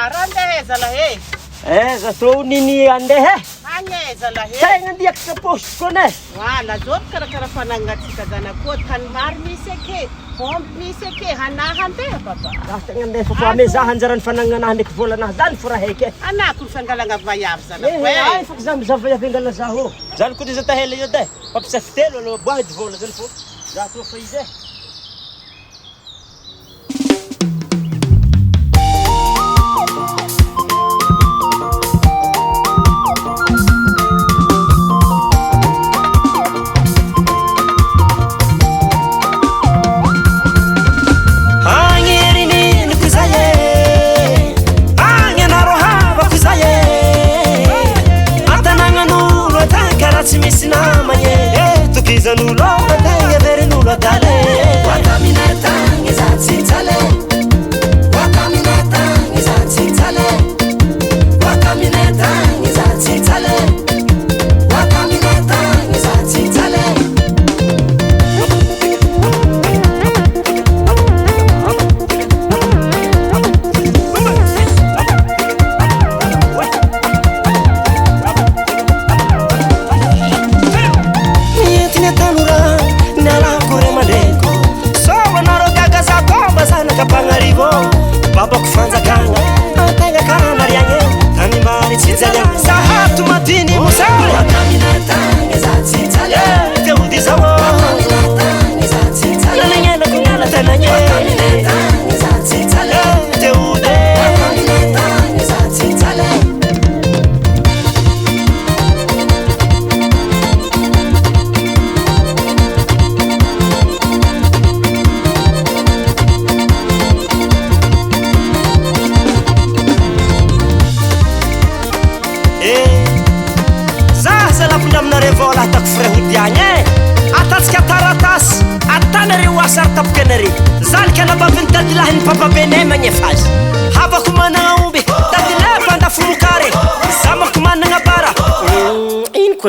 randeha zalahy Zato nini andeha agny zalahy tegna andiako sa postiko ne lazoto karakara fanangatsika zany koa tany maro misy ake omby misy ake hanahy andeha papa za tegna andeha fa ame za hanjarany fanagnanahy ndraiky volanahy zany fo raha heky anako mifangalagna vaiavy zalahy ay fako za miza vaiavy angala zaho zany koa izy tahela io de papisa fitelo alo boahedy vola zany fo za to fa izy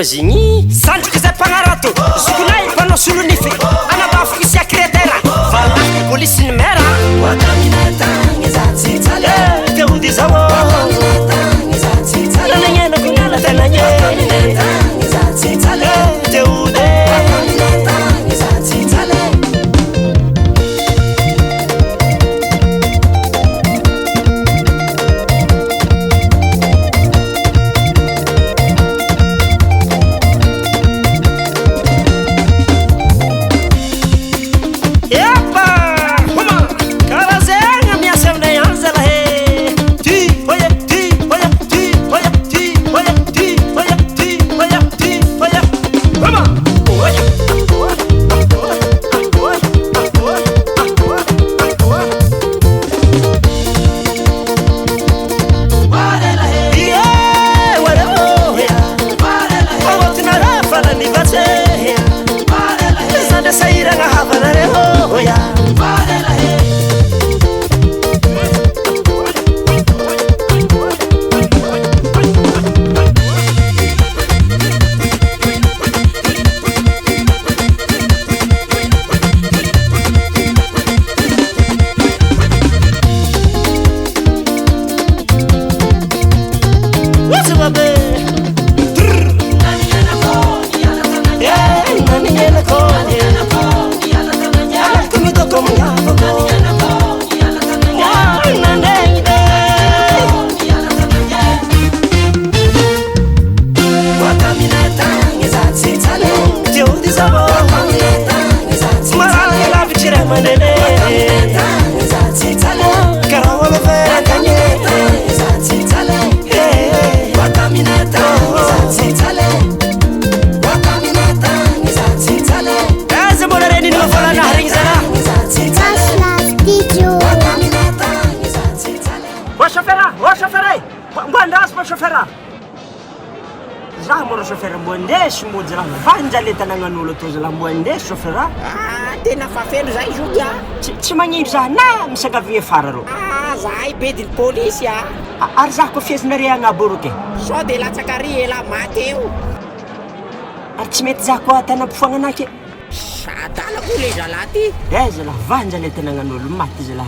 Zigny sandrika zay mpagnarato zokonay mpanao solonify anabafiko secrétaire valaky polisy numera teody zao nananenako ngala tenanye teody Moja raha vanja le tanagnan'olo atao zala mbo andeha chauffeur tena fafeno zay zoky tsy magnino za na misangavigny afara rô zahay bediny polisy ary za koa fiezinare agnabo roke sao de latsakary ela maty eo ary tsy mety za koa tanam-pifoagna anake sadala koa le zalahy ty zala vanja le tanagnan'olo maty zala